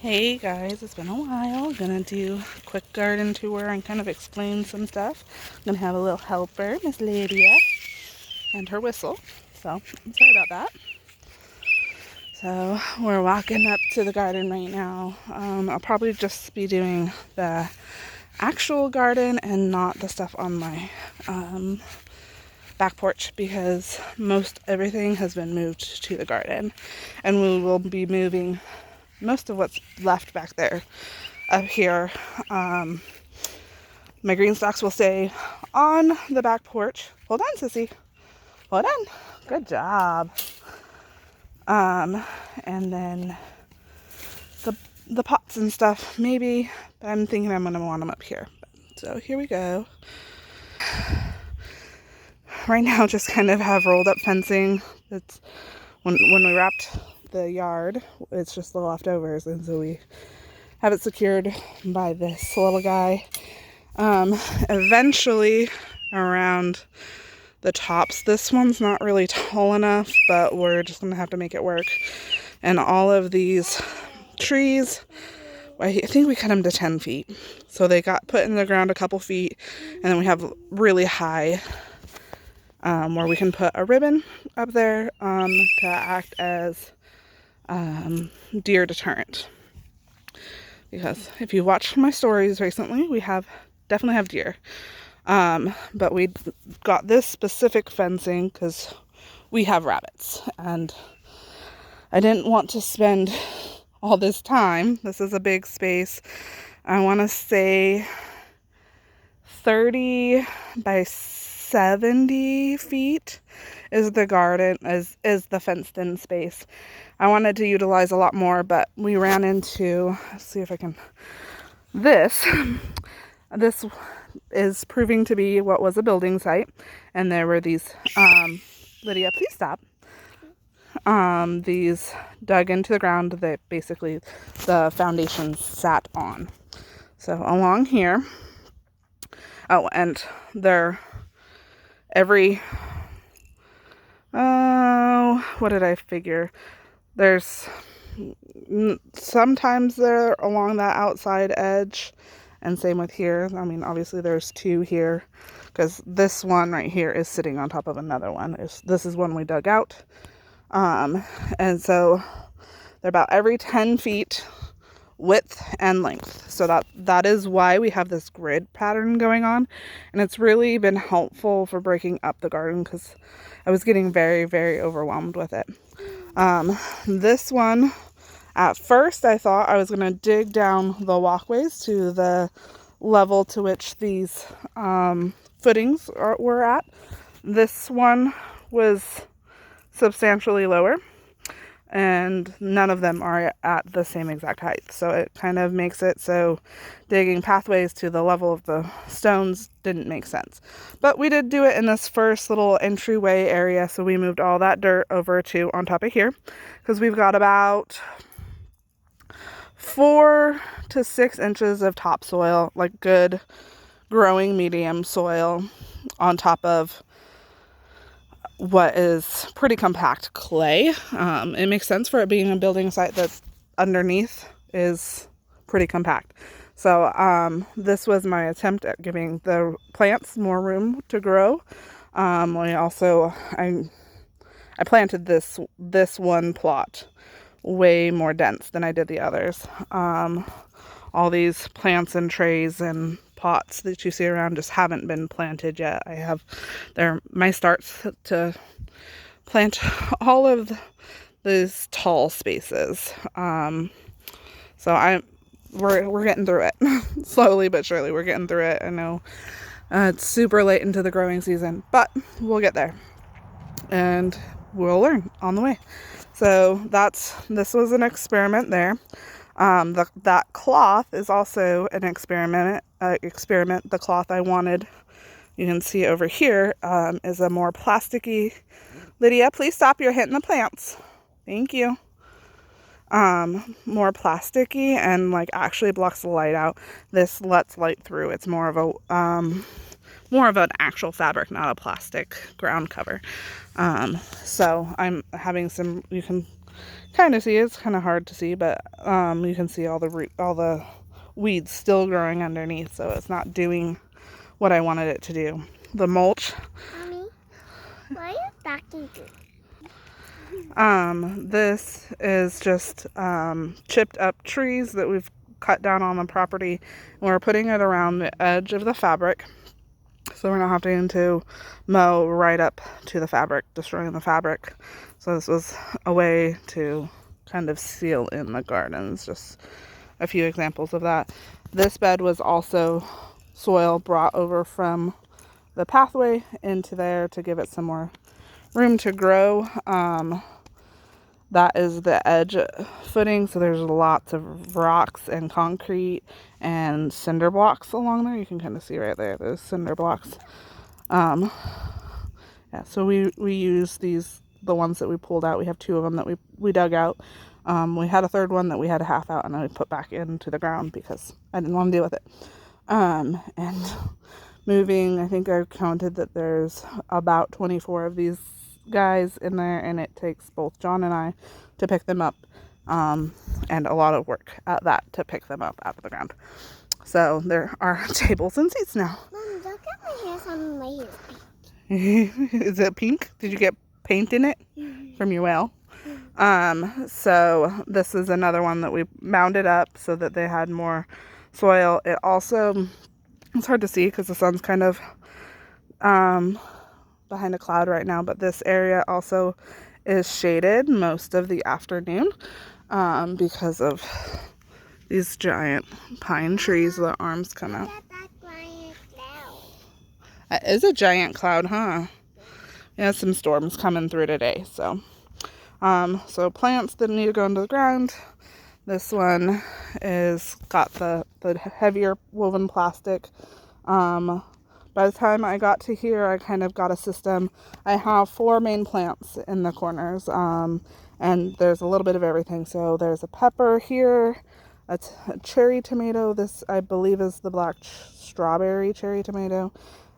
Hey guys, it's been a while. Gonna do a quick garden tour and kind of explain some stuff. Gonna have a little helper, Miss Lydia, and her whistle. So, I'm sorry about that. So, we're walking up to the garden right now. I'll probably just be doing the actual garden and not the stuff on my back porch because most everything has been moved to the garden, and we will be moving most of what's left back there up here. My green stalks will stay on the back porch. Hold on, sissy. Hold on. Good job. And then the pots and stuff, maybe. But I'm thinking I'm gonna want them up here. So here we go. Right now, just kind of have rolled up fencing. It's when we wrapped the yard, it's just the leftovers, and so we have it secured by this little guy. Eventually around the tops, this one's not really tall enough, but we're just gonna have to make it work. And all of these trees, I think we cut them to 10 feet. So they got put in the ground a couple feet, and then we have really high where we can put a ribbon up there to act as deer deterrent. Because if you watched my stories recently, we definitely have deer. But we got this specific fencing because we have rabbits, and I didn't want to spend all this time. This is a big space. I want to say 30 by 70 feet is the garden, is the fenced in space. I wanted to utilize a lot more, but we ran into, let's see if I can, this is proving to be what was a building site, and there were these, Lydia, please stop, these dug into the ground that basically the foundation sat on. So along here, oh, and they're every, what did I figure? There's sometimes they're along that outside edge, and same with here. I mean, obviously there's two here because this one right here is sitting on top of another one. This is one we dug out. And so they're about every 10 feet width and length. So that is why we have this grid pattern going on. And it's really been helpful for breaking up the garden because I was getting very, very overwhelmed with it. This one, at first I thought I was going to dig down the walkways to the level to which these footings were at. This one was substantially lower, and none of them are at the same exact height. So it kind of makes it so digging pathways to the level of the stones didn't make sense. But we did do it in this first little entryway area, so we moved all that dirt over to on top of here because we've got about 4 to 6 inches of topsoil, like good growing medium soil, on top of what is pretty compact clay. It makes sense for it being a building site that's underneath is pretty compact. So this was my attempt at giving the plants more room to grow. I planted this one plot way more dense than I did the others. All these plants and trays and pots that you see around just haven't been planted yet. My starts to plant all of these tall spaces. So we're getting through it. Slowly but surely we're getting through it. I know it's super late into the growing season, but we'll get there and we'll learn on the way. So this was an experiment there. That cloth is also an experiment. The cloth I wanted, you can see over here, is a more plasticky. Lydia, please stop. You're hitting the plants. Thank you. More plasticky and like actually blocks the light out. This lets light through. It's more of an actual fabric, not a plastic ground cover. So I'm having some, you can kind of see. It's kind of hard to see, but you can see all the weeds still growing underneath, so it's not doing what I wanted it to do. The mulch. Mommy, what are you talking to? This is just chipped up trees that we've cut down on the property, and we're putting it around the edge of the fabric, so we're not having to mow right up to the fabric, destroying the fabric. So this was a way to kind of seal in the gardens. Just a few examples of that. This bed was also soil brought over from the pathway into there to give it some more room to grow. That is the edge footing, so there's lots of rocks and concrete and cinder blocks along there. You can kind of see right there, those cinder blocks. Yeah, so we use these, the ones that we pulled out. We have 2 of them that we dug out. We had a 3rd one that we had to half out and I put back into the ground because I didn't want to deal with it. And moving, I think I counted that there's about 24 of these guys in there, and it takes both John and I to pick them up, and a lot of work at that to pick them up out of the ground. So there are tables and seats now. Mom, look at my hair. Some of my hair is pink. Is it pink? Did you get paint in it from your well? So this is another one that we mounded up so that they had more soil. It also, it's hard to see because the sun's kind of behind a cloud right now, but this area also is shaded most of the afternoon because of these giant pine trees. The arms come out. That is a giant cloud, huh? Yeah, some storms coming through today. So plants that need to go into the ground. This one is got the heavier woven plastic. By the time I got to here, I kind of got a system. I have 4 main plants in the corners, and there's a little bit of everything. So there's a pepper here, a cherry tomato. This, I believe, is the black strawberry cherry tomato.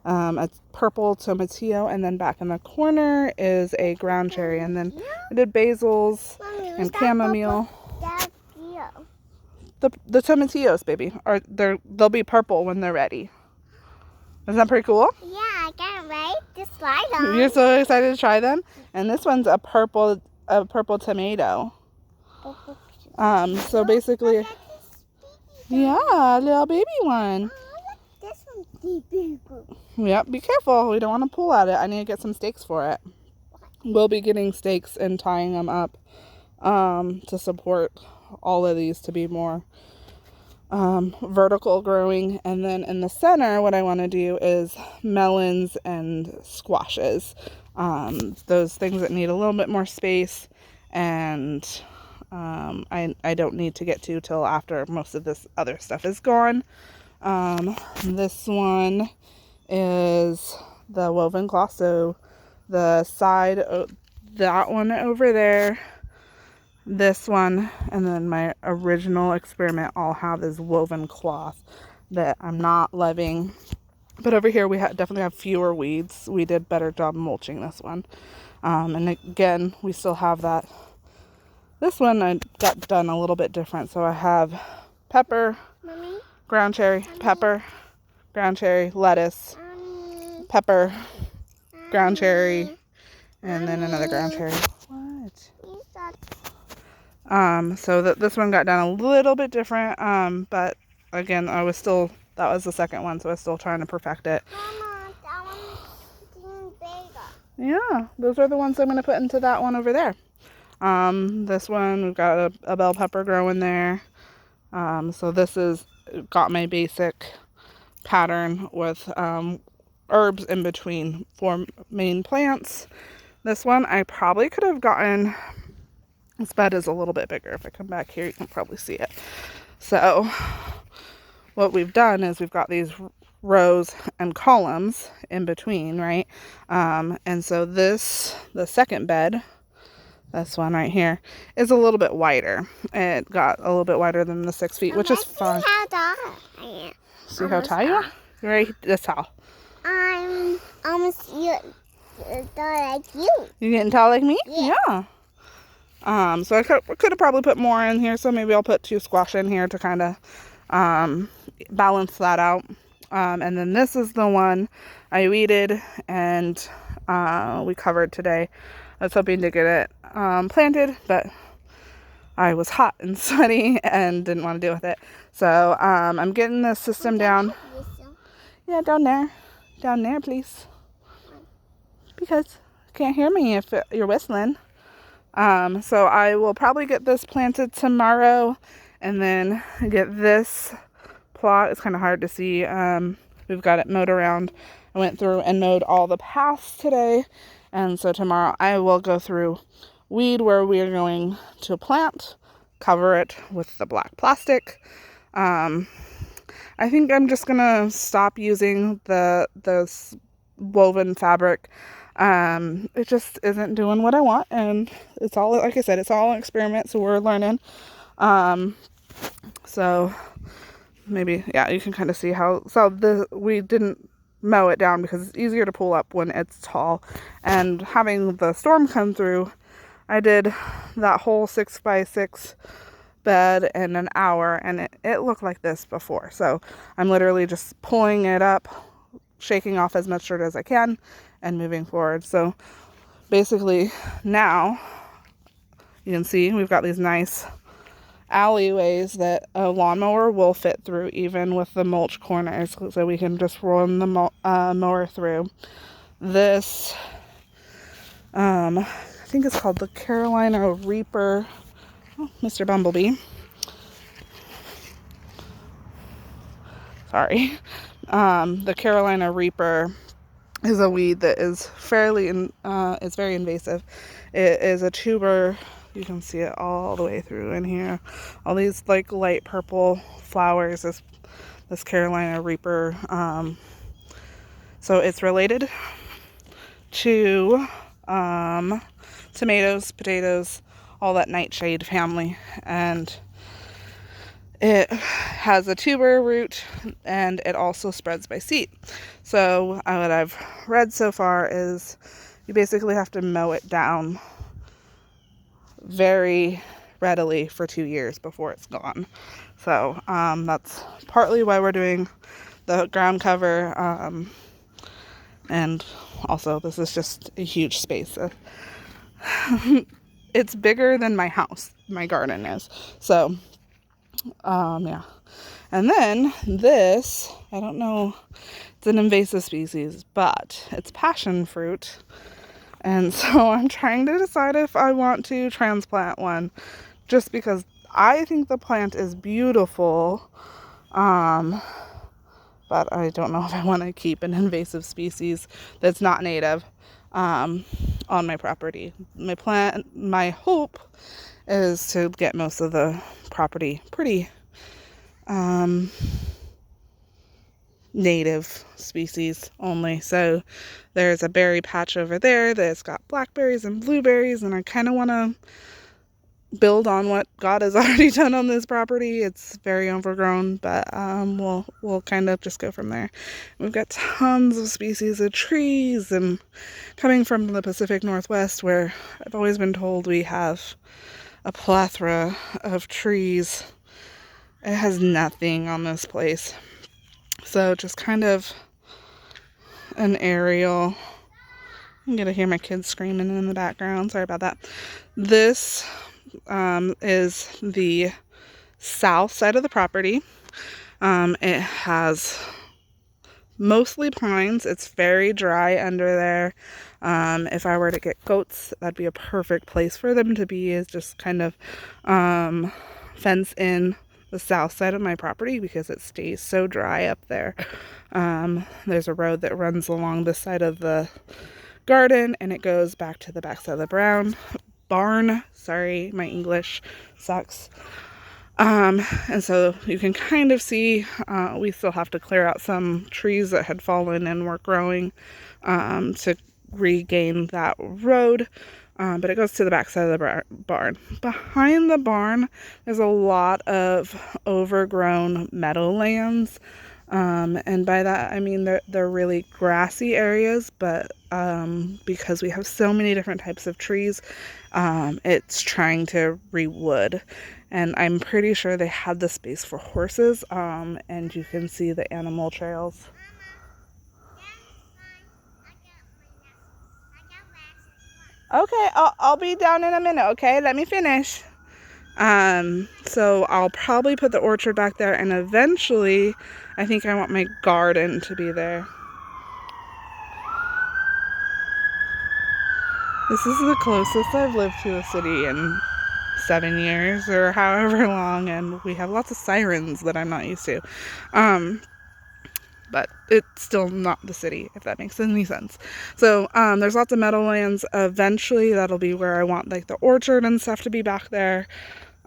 A purple tomatillo, and then back in the corner is a ground cherry. And then I did basils and chamomile. The tomatillos, baby, they'll be purple when they're ready. Isn't that pretty cool? Yeah, I can't wait to try them. You're so excited to try them? And this one's a purple tomato. So basically, yeah, a little baby one. This one's big. Yep, be careful. We don't want to pull at it. I need to get some stakes for it. We'll be getting stakes and tying them up to support all of these to be more vertical growing. And then in the center, what I want to do is melons and squashes. Those things that need a little bit more space, and I don't need to get to till after most of this other stuff is gone. This one is the woven cloth, so the side, that one over there, this one, and then my original experiment all have is woven cloth that I'm not loving. But over here we definitely have fewer weeds. We did better job mulching this one. And again, we still have that. This one I got done a little bit different. So I have pepper, Mommy? ground cherry, Mommy? pepper, ground cherry, lettuce, Mommy? pepper, ground Mommy? cherry, and then another ground cherry. What? You suck. So this one got done a little bit different, but again, that was the second one, so I was still trying to perfect it. Mama, that one's bigger. Yeah, those are the ones I'm going to put into that one over there. This one, we've got a bell pepper growing there. So this is got my basic pattern with herbs in between 4 main plants. This one, I probably could have gotten... This bed is a little bit bigger. If I come back here, you can probably see it. So what we've done is we've got these rows and columns in between, right? And so the second bed, this one right here, is a little bit wider. It got a little bit wider than the 6 feet, which is fine. See how tall I am. See how tall you are? You're right this tall. I'm almost tall like you. You getting tall like me? Yeah. So I could have probably put more in here, so maybe I'll put 2 squash in here to kind of balance that out. And then this is the one I weeded and we covered today. I was hoping to get it planted, but I was hot and sweaty and didn't want to deal with it. So I'm getting the system down. Yeah, down there, please, because you can't hear me if you're whistling. So I will probably get this planted tomorrow and then get this plot. It's kind of hard to see. We've got it mowed around. I went through and mowed all the paths today, and so tomorrow I will go through, weed where we are going to plant, cover it with the black plastic. I think I'm just gonna stop using the woven fabric. It just isn't doing what I want, and it's all, like I said, it's all an experiment, so we're learning. So maybe, yeah, you can kind of see how, we didn't mow it down because it's easier to pull up when it's tall, and having the storm come through, I did that whole 6x6 bed in an hour, and it looked like this before. So I'm literally just pulling it up, shaking off as much dirt as I can, and moving forward. So basically now you can see we've got these nice alleyways that a lawnmower will fit through, even with the mulch corners, so we can just run the mower through. This I think it's called the Carolina Reaper. Oh, Mr. Bumblebee. Sorry. The Carolina Reaper is a weed that is it's very invasive. It is a tuber. You can see it all the way through in here. All these like light purple flowers, this Carolina Reaper. So it's related to tomatoes, potatoes, all that nightshade family, and it has a tuber root, and it also spreads by seed. So what I've read so far is you basically have to mow it down very readily for 2 years before it's gone. So that's partly why we're doing the ground cover, and also this is just a huge space. It's bigger than my house, my garden is. So yeah. And then this, I don't know, it's an invasive species, but it's passion fruit. And so I'm trying to decide if I want to transplant one, just because I think the plant is beautiful. But I don't know if I want to keep an invasive species that's not native on my property. My hope is to get most of the property pretty native species only. So there's a berry patch over there that's got blackberries and blueberries, and I kind of want to build on what God has already done on this property. It's very overgrown, but we'll kind of just go from there. We've got tons of species of trees, and coming from the Pacific Northwest, where I've always been told we have a plethora of trees, it has nothing on this place. So just kind of an aerial. I'm gonna hear my kids screaming in the background, sorry about that. This is the south side of the property. It has mostly pines. It's very dry under there. If I were to get goats, that'd be a perfect place for them to be, is just kind of fence in the south side of my property, because it stays so dry up there. There's a road that runs along the side of the garden, and it goes back to the back side of the barn. Sorry, my English sucks. And so you can kind of see we still have to clear out some trees that had fallen and were growing to regain that road. But it goes to the back side of the barn. Behind the barn, there's a lot of overgrown meadowlands. And by that, I mean they're really grassy areas, but because we have so many different types of trees, it's trying to rewood. And I'm pretty sure they had the space for horses, and you can see the animal trails. Okay, I'll be down in a minute, okay? Let me finish. So I'll probably put the orchard back there, and eventually I think I want my garden to be there. This is the closest I've lived to a city in 7 years or however long, and we have lots of sirens that I'm not used to. But it's still not the city, if that makes any sense. So there's lots of meadowlands. Eventually that'll be where I want like the orchard and stuff to be back there.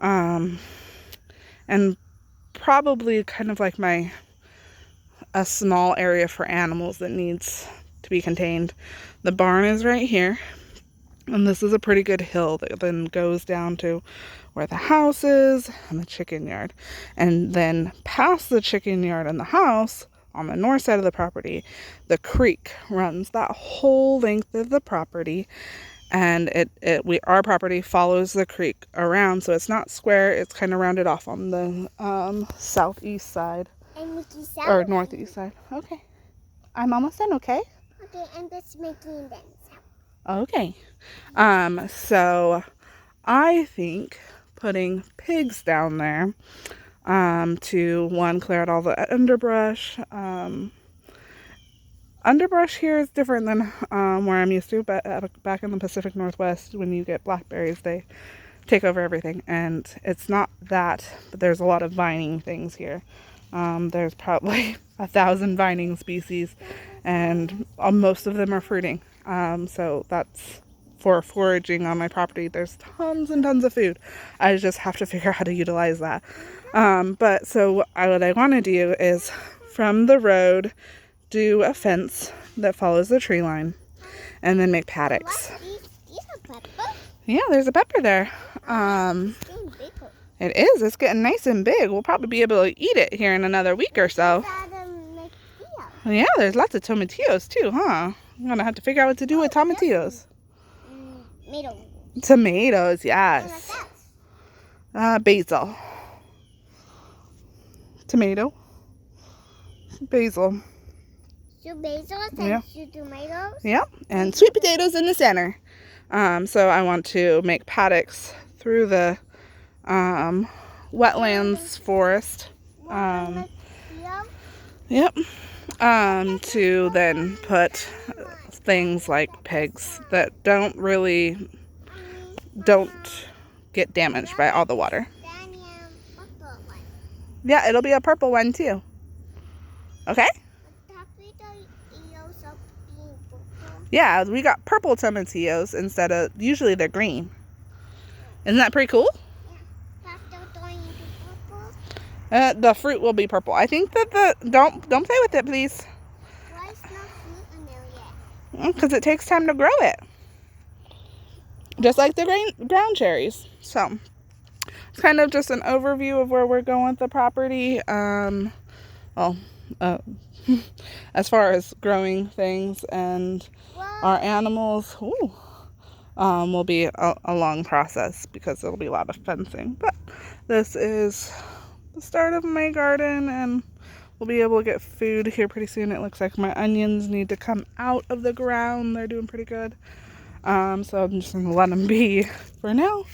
And probably kind of like a small area for animals that needs to be contained. The barn is right here. And this is a pretty good hill that then goes down to where the house is and the chicken yard. And then past the chicken yard and the house, on the north side of the property, the creek runs that whole length of the property. And our property follows the creek around, so it's not square, it's kind of rounded off on the southeast side. Or northeast side. Okay. I'm almost done, okay? Okay, I'm just making them. Okay. So I think putting pigs down there to clear out all the underbrush. Underbrush here is different than where I'm used to, but back in the Pacific Northwest, when you get blackberries, they take over everything, and it's not that, but there's a lot of vining things here. There's probably 1,000 vining species, and most of them are fruiting. So that's for foraging on my property. There's tons and tons of food. I just have to figure out how to utilize that. But so what I want to do is from the road, do a fence that follows the tree line, and then make paddocks. These are pepper? Yeah, there's a pepper there. It is. It's getting nice and big. We'll probably be able to eat it here in another week or so. Yeah, there's lots of tomatillos too, huh? I'm gonna have to figure out what to do with tomatillos. Tomatoes, yes. Basil. Tomato. Basil. Two basils and two tomatoes? Yep, and sweet potatoes in the center. So I want to make paddocks through the wetlands forest. Yep. To then put things like pigs that don't get damaged by all the water. Yeah, it'll be a purple one too. Okay? Yeah, we got purple tomatillos instead of, usually they're green. Isn't that pretty cool? The fruit will be purple. I think that don't play with it, please. Why is no fruit in there yet? Because it takes time to grow it. Just like the ground cherries. So, it's kind of just an overview of where we're going with the property. As far as growing things, and our animals will be a long process because it'll be a lot of fencing. But this is the start of my garden, and we'll be able to get food here pretty soon. It looks like my onions need to come out of the ground. They're doing pretty good. So I'm just going to let them be for now.